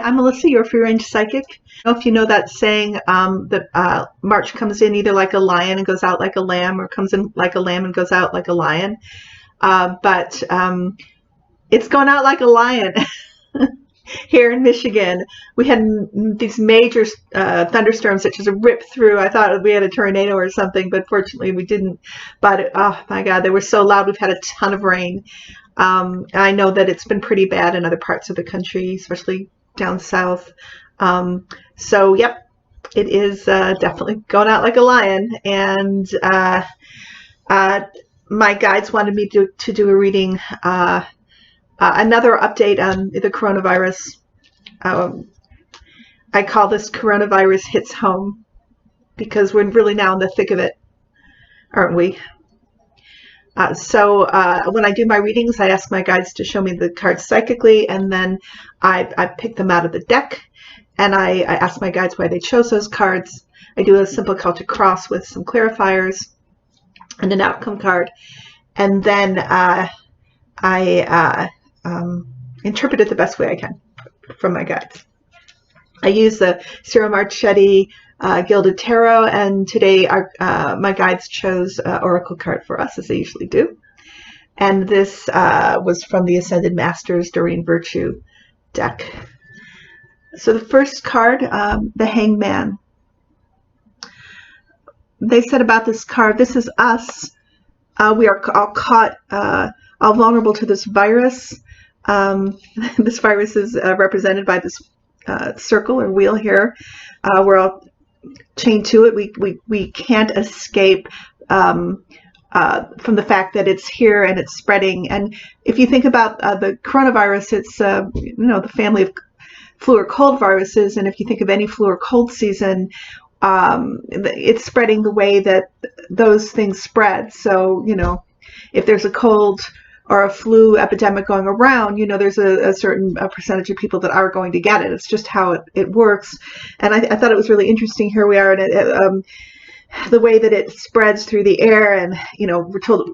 I'm Melissa, your free range psychic. I don't know if you know that saying that March comes in either like a lion and goes out like a lamb, or comes in like a lamb and goes out like a lion. But it's going out like a lion here in Michigan. We had these major thunderstorms that just ripped through. I thought we had a tornado or something, but fortunately we didn't. But oh my God, they were so loud. We've had a ton of rain. I know that it's been pretty bad in other parts of the country, especially down south. So, yep, it is definitely going out like a lion. And my guides wanted me to do a reading, another update on the coronavirus. I call this Coronavirus Hits Home, because we're really now in the thick of it, aren't we? So when I do my readings, I ask my guides to show me the cards psychically, and then I pick them out of the deck, and I ask my guides why they chose those cards. I do a simple Celtic cross with some clarifiers and an outcome card, and then I interpret it the best way I can from my guides. I use the Ciro Marchetti Gilded Tarot, and today my guides chose Oracle card for us, as they usually do. And this was from the Ascended Masters Doreen Virtue deck. So the first card, the Hangman. They said about this card, this is us. We are all caught, all vulnerable to this virus. This virus is represented by this circle or wheel here. We're all chained to it. We can't escape from the fact that it's here and it's spreading. And if you think about the coronavirus, it's the family of flu or cold viruses. And if you think of any flu or cold season, it's spreading the way that those things spread. So if there's a cold or a flu epidemic going around, there's a certain percentage of people that are going to get it. It's just how it works. And I thought it was really interesting. Here we are, and the way that it spreads through the air, and we're told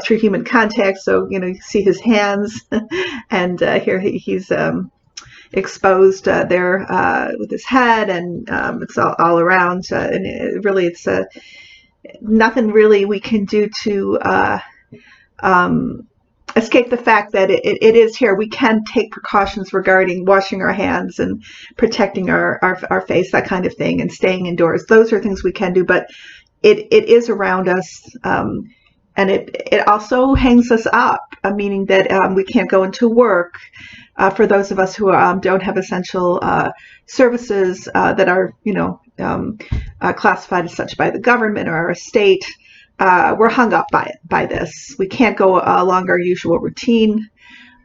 through human contact. So you see his hands, and here he's exposed there with his head, and it's all around. And it's nothing really we can do to escape the fact that it is here. We can take precautions regarding washing our hands and protecting our face, that kind of thing, and staying indoors. Those are things we can do, but it is around us, and it also hangs us up, meaning that we can't go into work. For those of us who don't have essential services that are classified as such by the government or our state, we're hung up by this. We can't go along our usual routine.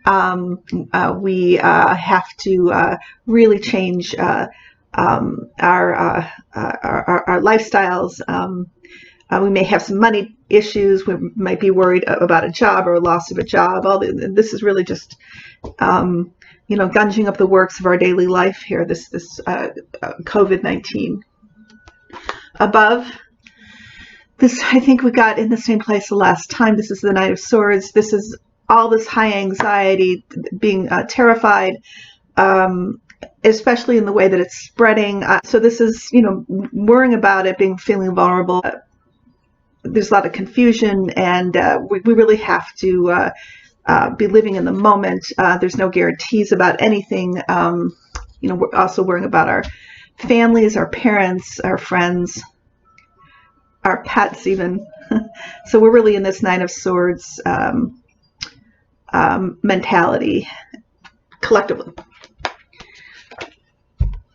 We have to really change our lifestyles. We may have some money issues. We might be worried about a job or a loss of a job. This is really just gunging up the works of our daily life here. This COVID-19. Above. This, I think we got in the same place the last time. This is the Knight of Swords. This is all this high anxiety, being terrified, especially in the way that it's spreading. So this is, worrying about it, feeling vulnerable. There's a lot of confusion, and we really have to be living in the moment. There's no guarantees about anything. We're also worrying about our families, our parents, our friends, our pets even. So we're really in this Nine of Swords mentality collectively.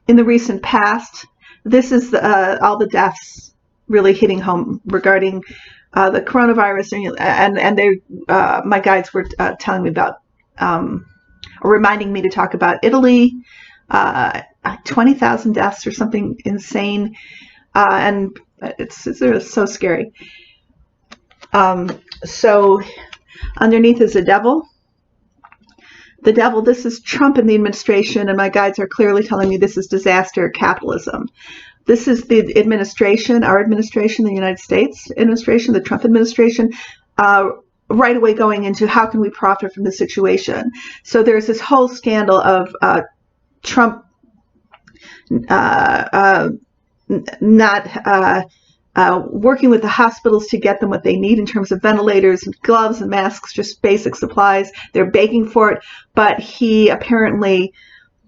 In the recent past, this is all the deaths really hitting home regarding the coronavirus, and they my guides were telling me about or reminding me to talk about Italy, 20,000 deaths or something insane, and it's so scary. So underneath is a devil. The devil, this is Trump and the administration, and my guides are clearly telling me this is disaster capitalism. This is the administration, our administration, the United States administration, the Trump administration, right away going into how can we profit from the situation. So there's this whole scandal of Trump not working with the hospitals to get them what they need in terms of ventilators and gloves and masks, just basic supplies. They're begging for it, but he apparently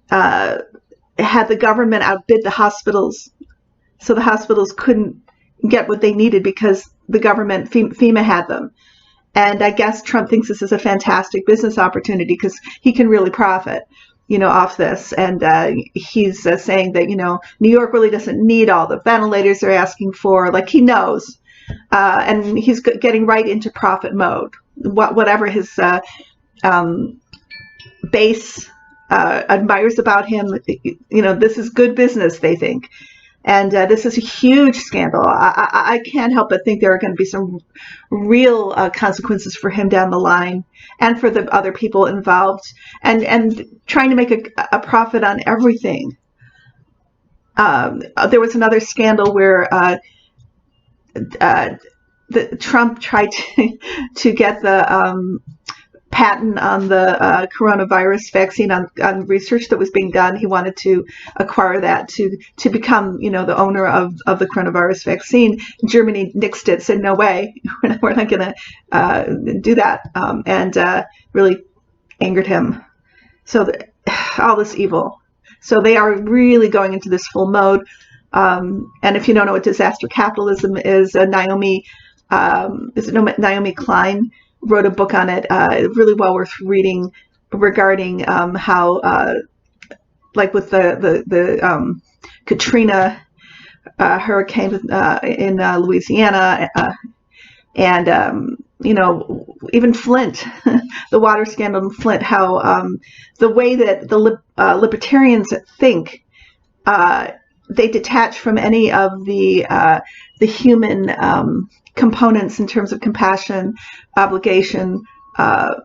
had the government outbid the hospitals, so the hospitals couldn't get what they needed because the government, FEMA, had them. And I guess Trump thinks this is a fantastic business opportunity because he can really profit, off this. And he's saying that, New York really doesn't need all the ventilators they're asking for. Like, he knows. And he's getting right into profit mode. Whatever his base admires about him, this is good business, they think. And this is a huge scandal. I can't help but think there are going to be some real consequences for him down the line and for the other people involved, and trying to make a profit on everything. There was another scandal where Trump tried to get the patent on the coronavirus vaccine on research that was being done. He wanted to acquire that to become, the owner of the coronavirus vaccine. Germany nixed it, said, no way, we're not going to do that, and really angered him. So all this evil. So they are really going into this full mode. And if you don't know what disaster capitalism is, Naomi Klein wrote a book on it, really well worth reading, regarding how, like with the Katrina hurricane in Louisiana, and even Flint, the water scandal in Flint, how the way that the libertarians think, they detach from any of the human components in terms of compassion, obligation, love,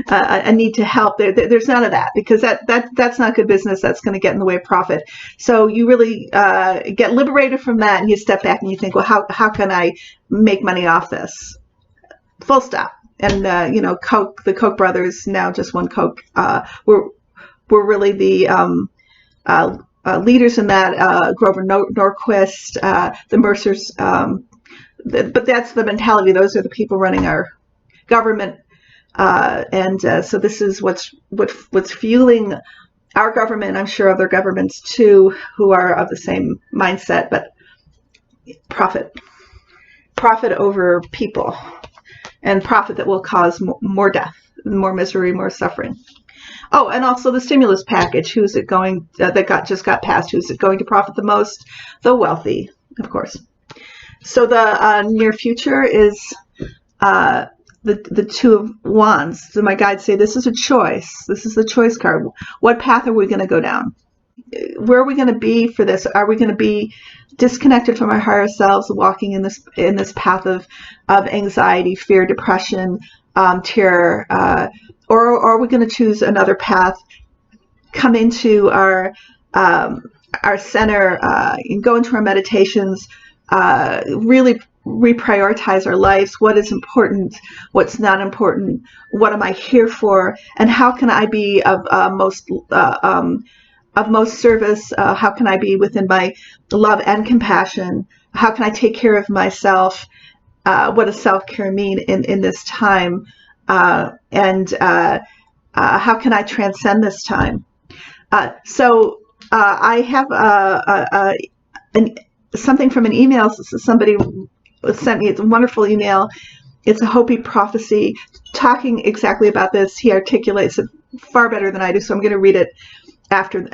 a need to help. There's none of that, because that's not good business. That's going to get in the way of profit. So you really get liberated from that, and you step back and you think, well, how can I make money off this? Full stop. And Koch, the Koch brothers, now just one Koch, were really the leaders in that, Grover Norquist, the Mercers, but that's the mentality. Those are the people running our government, and so this is what's fueling our government. I'm sure other governments too, who are of the same mindset, but profit over people, and profit that will cause more death, more misery, more suffering. Oh, and also the stimulus package. Who's it going? Just got passed. Who's it going to profit the most? The wealthy, of course. So the near future is the Two of Wands. So my guides say this is a choice. This is the choice card. What path are we going to go down? Where are we going to be for this? Are we going to be disconnected from our higher selves, walking in this path of anxiety, fear, depression, terror? Or are we going to choose another path, come into our center, and go into our meditations, really reprioritize our lives? What is important? What's not important? What am I here for? And how can I be of most service? How can I be within my love and compassion? How can I take care of myself? What does self-care mean in this time? And how can I transcend this time? So I have something from an email. Somebody sent me. It's a wonderful email. It's a Hopi prophecy talking exactly about this. He articulates it far better than I do, so I'm going to read it after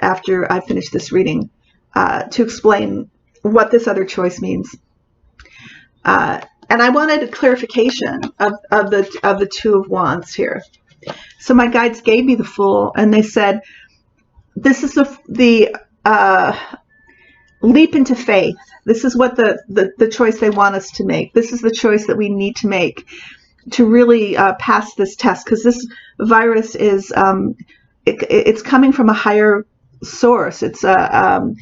I finish this reading to explain what this other choice means. And I wanted a clarification of the Two of Wands here. So my guides gave me the Fool, and they said, this is the leap into faith. This is what the choice they want us to make. This is the choice that we need to make to really pass this test, because this virus is it's coming from a higher source. It's something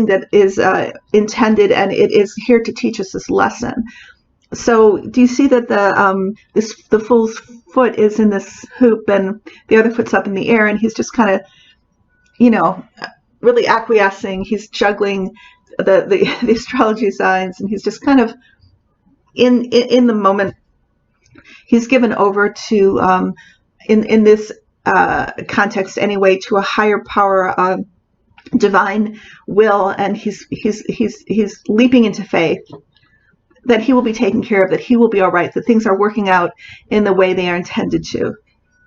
that is intended, and it is here to teach us this lesson. So do you see that the fool's foot is in this hoop and the other foot's up in the air, and he's just kind of, you know, really acquiescing. He's juggling the astrology signs, and he's just kind of in the moment. He's given over to in this context anyway, to a higher power, divine will, and he's leaping into faith that he will be taken care of, that he will be all right, that things are working out in the way they are intended to.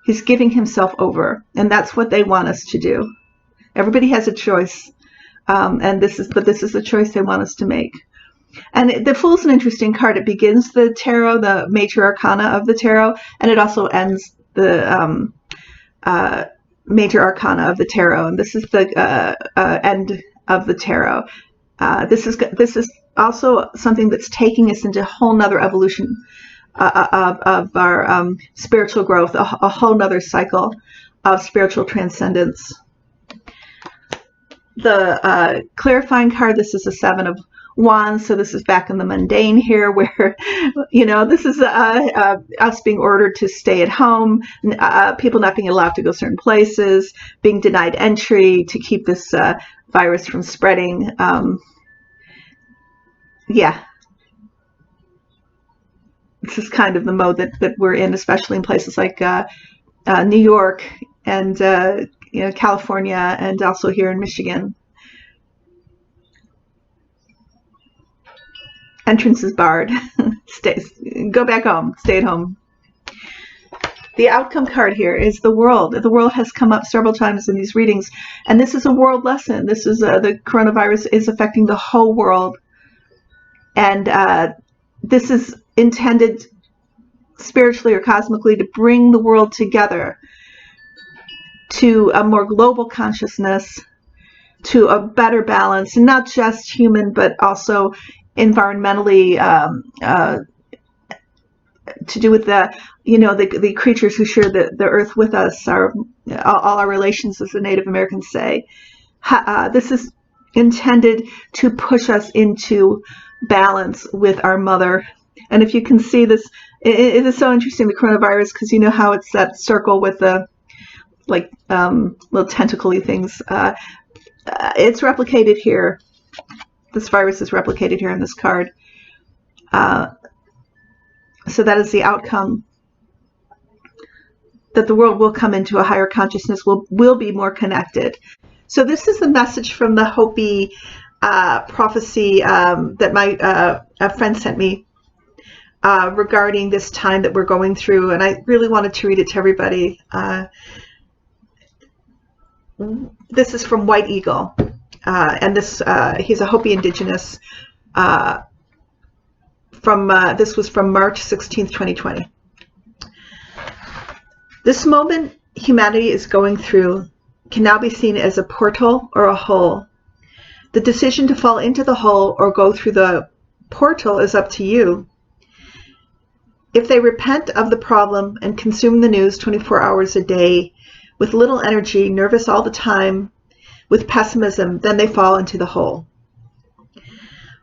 He's giving himself over, and that's what they want us to do. Everybody has a choice, and this is the choice they want us to make. And the Fool's an interesting card. It begins the tarot, the major arcana of the tarot, and it also ends the major arcana of the tarot. And this is the end of the tarot. This is also something that's taking us into a whole nother evolution of our spiritual growth, a whole nother cycle of spiritual transcendence. The clarifying card, this is a Seven of Wands, so this is back in the mundane here, where, you know, this is us being ordered to stay at home, people not being allowed to go certain places, being denied entry to keep this virus from spreading. Yeah, this is kind of the mode that we're in, especially in places like New York and California, and also here in Michigan. Entrance is barred. Go back home. Stay at home. The outcome card here is the world. The world has come up several times in these readings, and this is a world lesson. This is the coronavirus is affecting the whole world, and this is intended spiritually or cosmically to bring the world together to a more global consciousness, to a better balance, not just human, but also environmentally, to do with the creatures who share the earth with us, all our relations, as the Native Americans say. This is intended to push us into balance with our mother. And if you can see this, it is so interesting, the coronavirus, because you know how it's that circle with the little tentacle-y things. It's replicated here. This virus is replicated here in this card. So that is the outcome, that the world will come into a higher consciousness, will be more connected. So this is the message from the Hopi prophecy that my friend sent me regarding this time that we're going through, and I really wanted to read it to everybody. This is from White Eagle, and he's a Hopi indigenous. This was from March 16th, 2020. This moment humanity is going through can now be seen as a portal or a hole. The decision to fall into the hole or go through the portal is up to you. If they repent of the problem and consume the news 24 hours a day with little energy, nervous all the time, with pessimism, then they fall into the hole.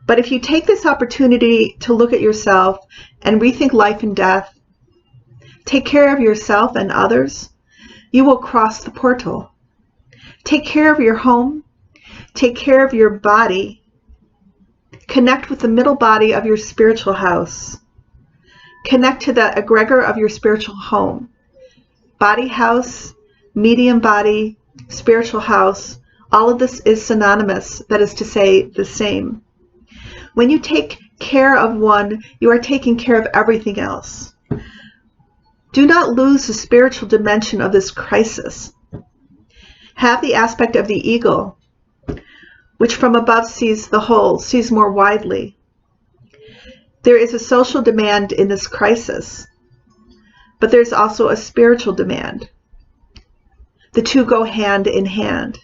But if you take this opportunity to look at yourself and rethink life and death, take care of yourself and others, you will cross the portal. Take care of your home. Take care of your body. Connect with the middle body of your spiritual house. Connect to the egregor of your spiritual home. Body house, medium body, spiritual house, all of this is synonymous, that is to say, the same. When you take care of one, you are taking care of everything else. Do not lose the spiritual dimension of this crisis. Have the aspect of the eagle, which from above sees the whole, sees more widely. There is a social demand in this crisis, but there's also a spiritual demand. The two go hand in hand.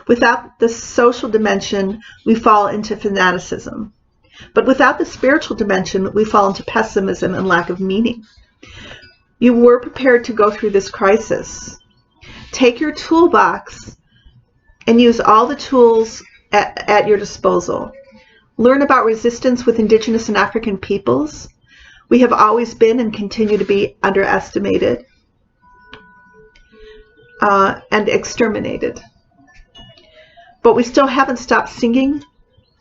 Without the social dimension, we fall into fanaticism. But without the spiritual dimension, we fall into pessimism and lack of meaning. You were prepared to go through this crisis. Take your toolbox and use all the tools at your disposal. Learn about resistance with Indigenous and African peoples. We have always been and continue to be underestimated and exterminated. But we still haven't stopped singing,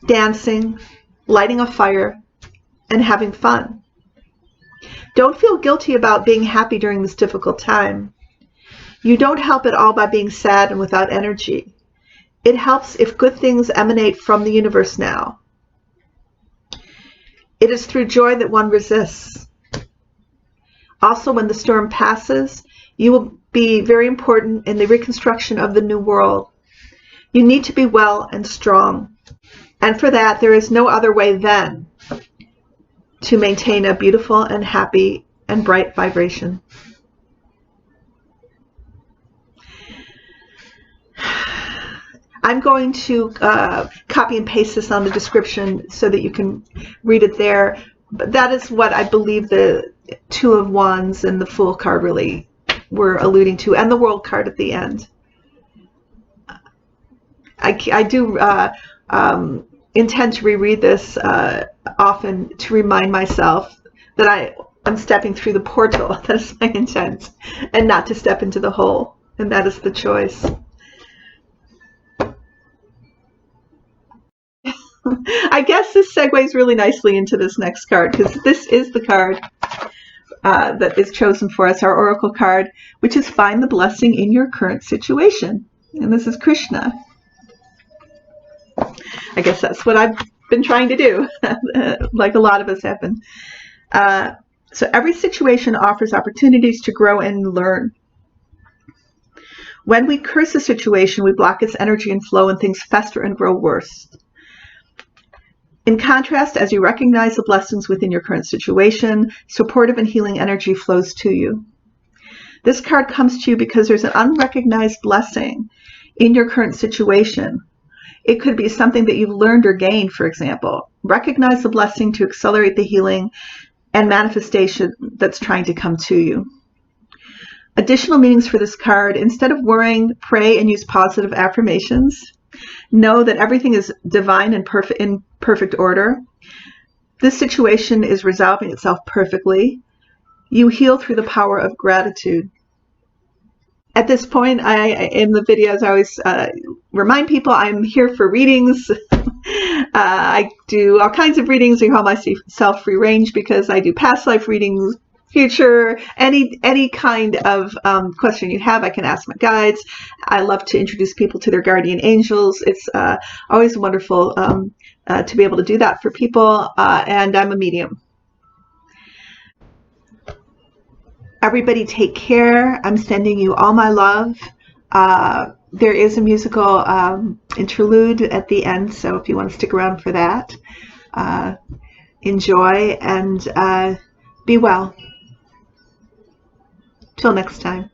dancing, lighting a fire, and having fun. Don't feel guilty about being happy during this difficult time. You don't help at all by being sad and without energy. It helps if good things emanate from the universe now. It is through joy that one resists. Also, when the storm passes, you will be very important in the reconstruction of the new world. You need to be well and strong. And for that, there is no other way then to maintain a beautiful and happy and bright vibration. I'm going to copy and paste this on the description so that you can read it there. But that is what I believe the Two of Wands and the Fool card really were alluding to, and the World card at the end. I do intend to reread this often to remind myself that I'm stepping through the portal. That is my intent, and not to step into the hole, and that is the choice. I guess this segues really nicely into this next card, because this is the card that is chosen for us, our Oracle card, which is Find the Blessing in Your Current Situation. And this is Krishna. I guess that's what I've been trying to do, like a lot of us have been. So every situation offers opportunities to grow and learn. When we curse a situation, we block its energy and flow, and things fester and grow worse. In contrast, as you recognize the blessings within your current situation, supportive and healing energy flows to you. This card comes to you because there's an unrecognized blessing in your current situation. It could be something that you've learned or gained, for example. Recognize the blessing to accelerate the healing and manifestation that's trying to come to you. Additional meanings for this card: instead of worrying, pray and use positive affirmations. Know that everything is divine and in perfect order. This situation is resolving itself perfectly. You heal through the power of gratitude. At this point, in the videos, I always remind people I'm here for readings. I do all kinds of readings. I call myself free range because I do past life readings, future, any kind of question you have, I can ask my guides. I love to introduce people to their guardian angels. It's always wonderful to be able to do that for people, and I'm a medium. Everybody take care. I'm sending you all my love. There is a musical interlude at the end, so if you want to stick around for that, enjoy and be well. Till next time.